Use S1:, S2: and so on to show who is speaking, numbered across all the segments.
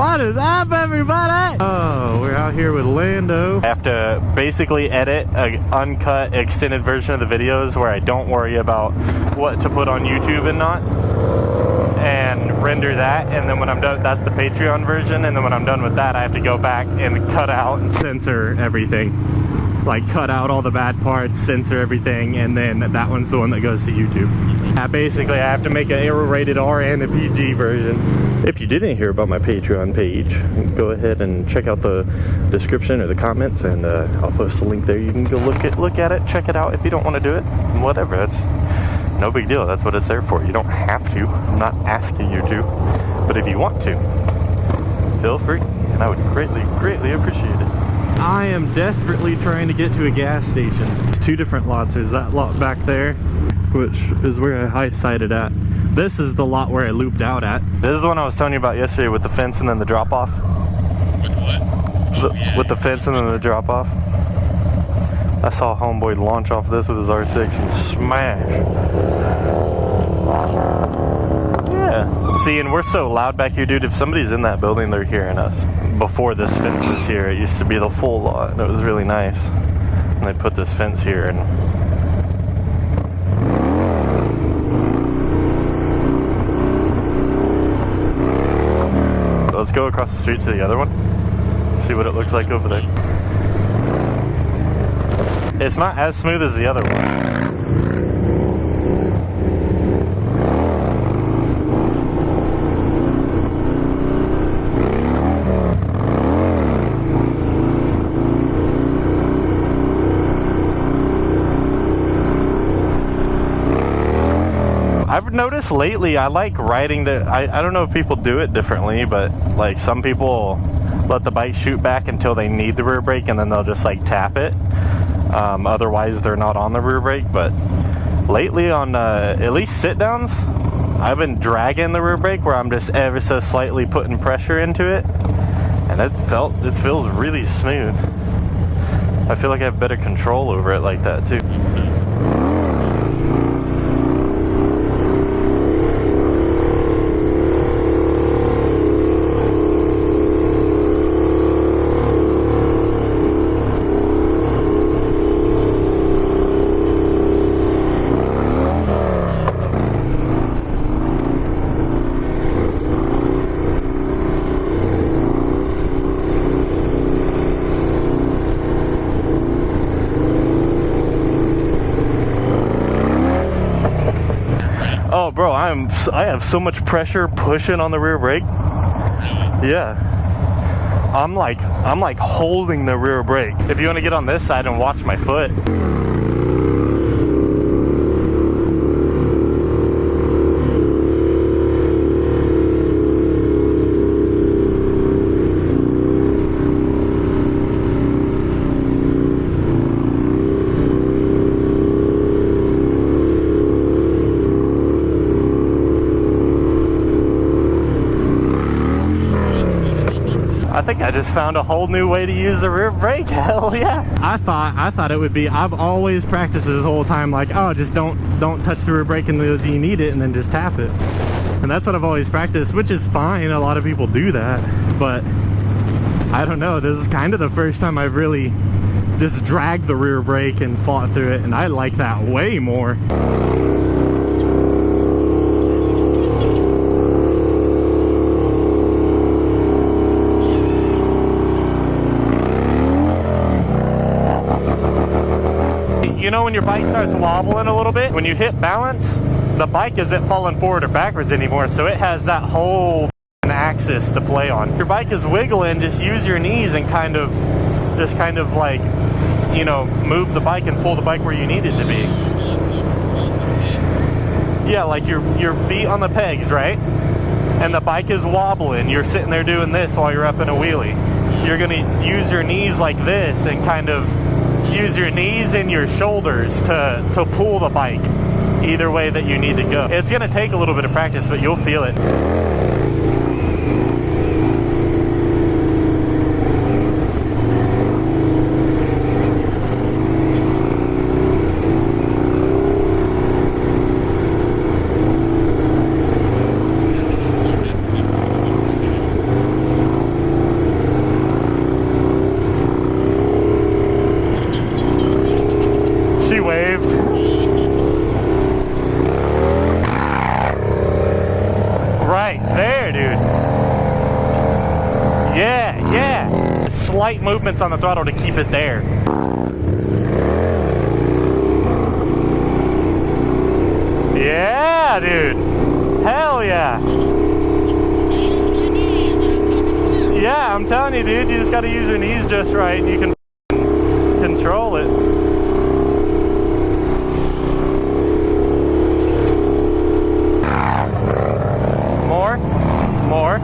S1: What is up, everybody? Oh, we're out here with Lando. I have to basically edit an uncut extended version of the videos where I don't worry about what to put on YouTube and not, and render that, and then when I'm done, that's the Patreon version, and then when I'm done with that, I have to go back and cut out and censor everything. Like, cut out all the bad parts, censor everything, and then that one's the one that goes to YouTube. Basically, I have to make an rated R and a PG version. If you didn't hear about my Patreon page, go ahead and check out the description or the comments, and I'll post a link there. You can go look at it, check it out. If you don't want to do it, whatever, that's no big deal. That's what it's there for. You don't have to. I'm not asking you to, but if you want to, feel free, and I would greatly appreciate it. I am desperately trying to get to a gas station. There's two different lots. There's that lot back there, which is where I high-sided at. This is the lot where I looped out at. This is the one I was telling you about yesterday with the fence and then the drop-off.
S2: With what?
S1: With the fence and then the drop-off. I saw Homeboy launch off this with his R6 and smash. Yeah. See, and we're so loud back here, dude. If somebody's in that building, they're hearing us. Before this fence was here, it used to be the full lot, and it was really nice. And they put this fence here, and let's go across the street to the other one. See what it looks like over there. It's not as smooth as the other one. I've noticed lately I like riding the, I don't know if people do it differently, but like some people let the bike shoot back until they need the rear brake and then they'll just like tap it. Otherwise they're not on the rear brake. But lately on at least sit downs, I've been dragging the rear brake where I'm just ever so slightly putting pressure into it, and it feels really smooth. I feel like I have better control over it like that too. Oh, bro, I have so much pressure pushing on the rear brake. Yeah, I'm like holding the rear brake. If you want to get on this side and watch my foot. I think I just found a whole new way to use the rear brake. Hell yeah. I thought it would be, I've always practiced this whole time like, oh, just don't touch the rear brake until you need it and then just tap it. And that's what I've always practiced, which is fine. A lot of people do that, but I don't know. This is kind of the first time I've really just dragged the rear brake and fought through it, and I like that way more. You know when your bike starts wobbling a little bit, when you hit balance, the bike isn't falling forward or backwards anymore, so it has that whole axis to play on. If your bike is wiggling, just use your knees and kind of like, you know, move the bike and pull the bike where you need it to be. Yeah, like your feet on the pegs, right? And the bike is wobbling. You're sitting there doing this while you're up in a wheelie. You're gonna use your knees like this and kind of use your knees and your shoulders to pull the bike either way that you need to go. It's gonna take a little bit of practice, but you'll feel it. slight movements on the throttle to keep it there. Yeah, dude. Hell yeah. Yeah, I'm telling you, dude, you just gotta use your knees just right and you can control it. More.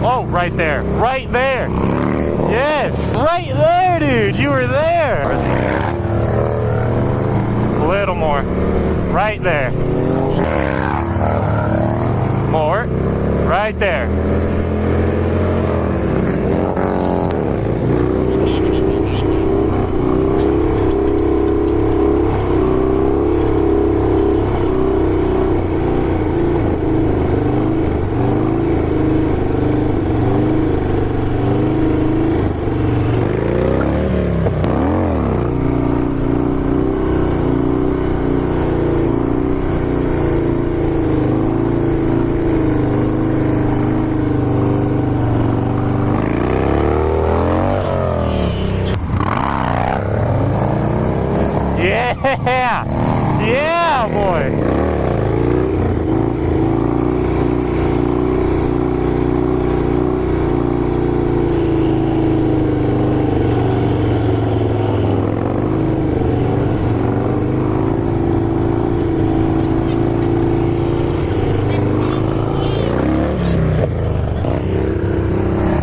S1: Oh, right there. Right there. Yes. Right there, dude. You were there. A little more. Right there. More. Right there. Yeah! Yeah, boy!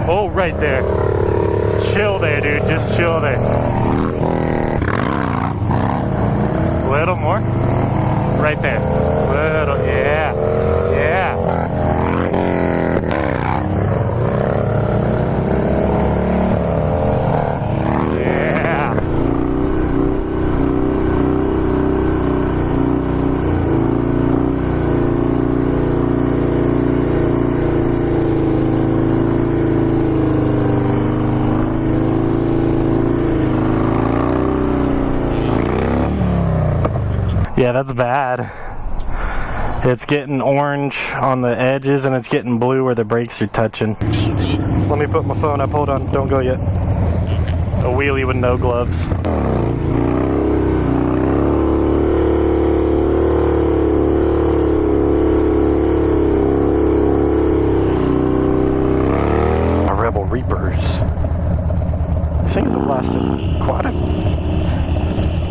S1: Oh, right there. Chill there, dude. Just chill there. A little more. Right there. Little, yeah. Yeah. Yeah. Yeah, that's bad. It's getting orange on the edges and it's getting blue where the brakes are touching. Let me put my phone up. Hold on. Don't go yet. A wheelie with no gloves. My Rebel Reapers. These things have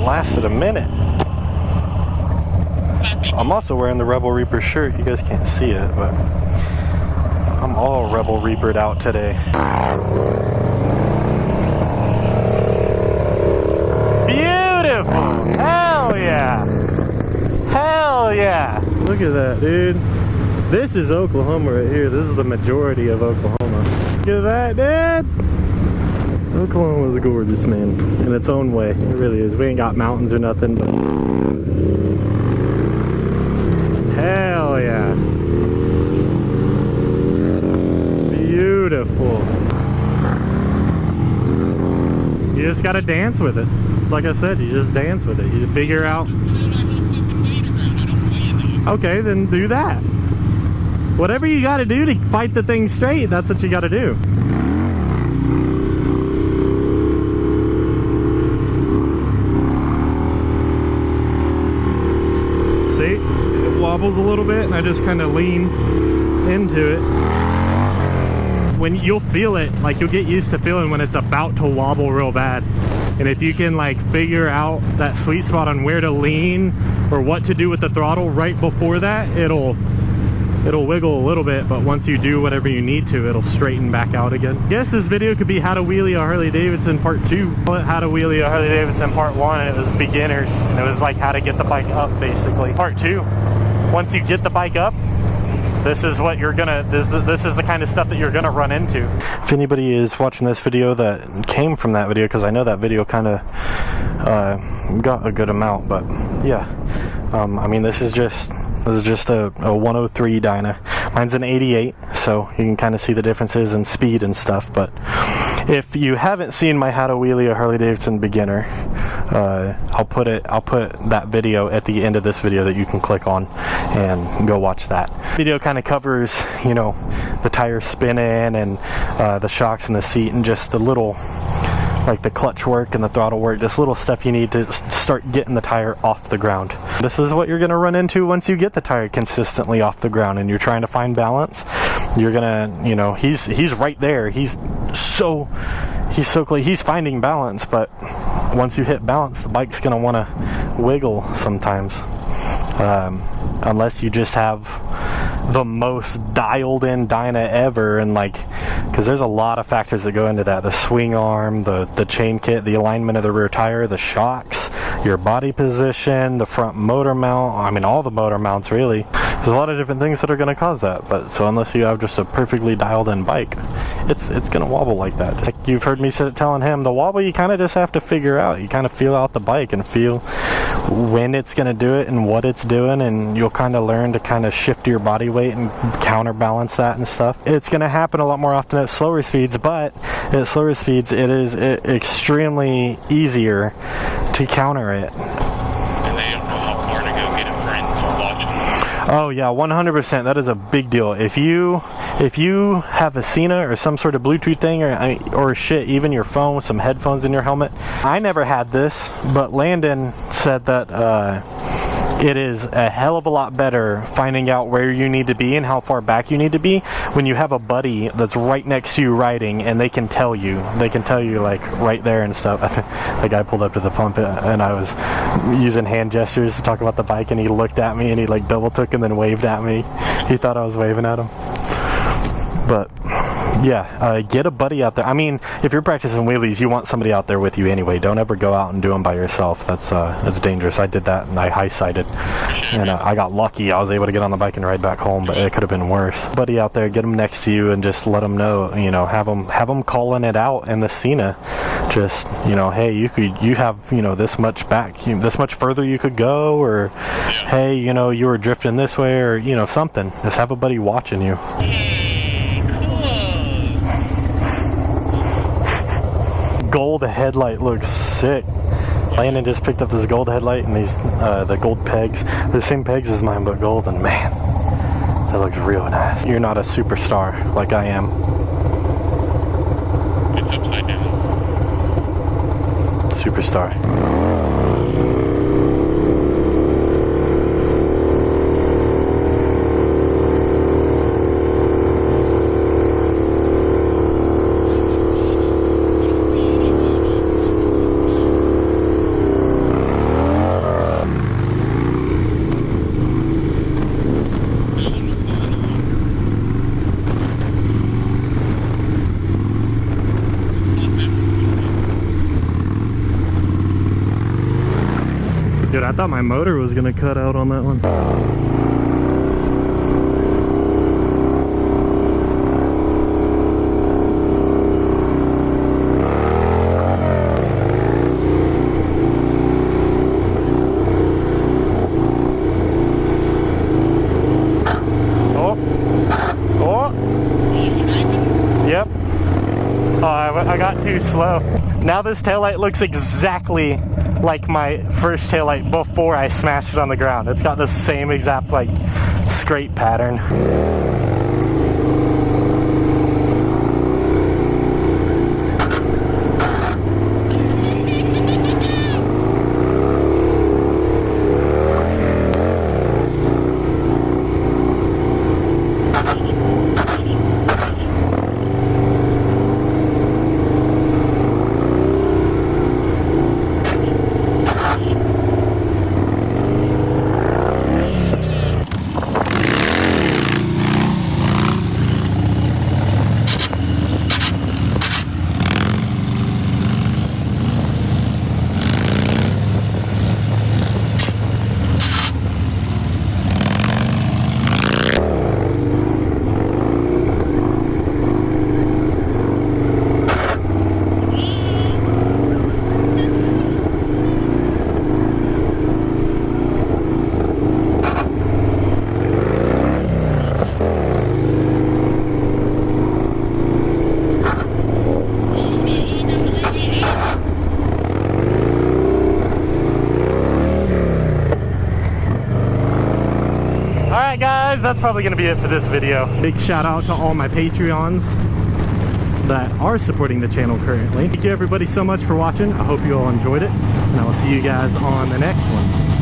S1: lasted a minute. I'm also wearing the Rebel Reaper shirt. You guys can't see it, but I'm all Rebel Reapered out today. Beautiful! Hell yeah! Hell yeah! Look at that, dude. This is Oklahoma right here. This is the majority of Oklahoma. Look at that, dude! Oklahoma's gorgeous, man. In its own way. It really is. We ain't got mountains or nothing, but hell yeah. Beautiful. You just gotta dance with it. It's like I said, you just dance with it. You figure out. Okay, then do that. Whatever you gotta do to fight the thing straight, that's what you gotta do. See? Wobbles a little bit and I just kind of lean into it. When you'll feel it, like you'll get used to feeling when it's about to wobble real bad. And if you can like figure out that sweet spot on where to lean or what to do with the throttle right before that, it'll wiggle a little bit, but once you do whatever you need to, it'll straighten back out again. I guess this video could be how to wheelie a Harley Davidson part 2. How to wheelie a Harley Davidson part 1, and it was beginners. And it was like how to get the bike up, basically. Part 2, once you get the bike up, this is what you're gonna, this is the kind of stuff that you're gonna run into. If anybody is watching this video that came from that video, because I know that video kind of got a good amount, but yeah. I mean, this is just a 103 Dyna. Mine's an 88, so you can kind of see the differences in speed and stuff. But if you haven't seen my how to wheelie a Harley Davidson beginner, I'll put that video at the end of this video that you can click on and go watch that. Video kind of covers, you know, the tires spinning and the shocks in the seat and just the little, like the clutch work and the throttle work, just little stuff you need to start getting the tire off the ground. This is what you're going to run into once you get the tire consistently off the ground and you're trying to find balance. You're gonna, you know, he's right there. He's so close. He's finding balance, but once you hit balance, the bike's gonna want to wiggle sometimes, unless you just have the most dialed in Dyna ever, and like, because there's a lot of factors that go into that: the swing arm, the chain kit, the alignment of the rear tire, the shocks, your body position, the front motor mount. I mean, all the motor mounts really. There's a lot of different things that are going to cause that. But so unless you have just a perfectly dialed in bike, it's going to wobble like that. Like you've heard me telling him, the wobble you kind of just have to figure out. You kind of feel out the bike and feel when it's going to do it and what it's doing, and you'll kind of learn to kind of shift your body weight and counterbalance that and stuff. It's going to happen a lot more often at slower speeds, but at slower speeds it is extremely easier to counter it.
S2: And they don't know how far to go get a friend to watch them.
S1: Oh yeah, 100%. That is a big deal. If you have a Cena or some sort of Bluetooth thing, or shit, even your phone with some headphones in your helmet. I never had this, but Landon said that it is a hell of a lot better finding out where you need to be and how far back you need to be when you have a buddy that's right next to you riding, and they can tell you like right there and stuff. I think the guy pulled up to the pump and I was using hand gestures to talk about the bike, and he looked at me and he like double took and then waved at me. He thought I was waving at him. But yeah, get a buddy out there. I mean, if you're practicing wheelies, you want somebody out there with you anyway. Don't ever go out and do them by yourself. That's dangerous. I did that and I high-sided, and I got lucky. I was able to get on the bike and ride back home, but it could have been worse. Buddy out there, get them next to you and just let them know. You know, have them calling it out in the Cena. Just, you know, hey, you have, you know, this much back, this much further you could go, or hey, you know, you were drifting this way, or you know, something. Just have a buddy watching you. Gold headlight looks sick. Landon just picked up this gold headlight and these the gold pegs. They're the same pegs as mine, but gold, and man, that looks real nice. You're not a superstar like I am.
S2: It's upside down.
S1: Superstar. Dude, I thought my motor was gonna cut out on that one. Yep. I got too slow. Now this taillight looks exactly like my first taillight before I smashed it on the ground. It's got the same exact like scrape pattern. Alright guys, that's probably going to be it for this video. Big shout out to all my Patreons that are supporting the channel currently. Thank you everybody so much for watching. I hope you all enjoyed it, and I will see you guys on the next one.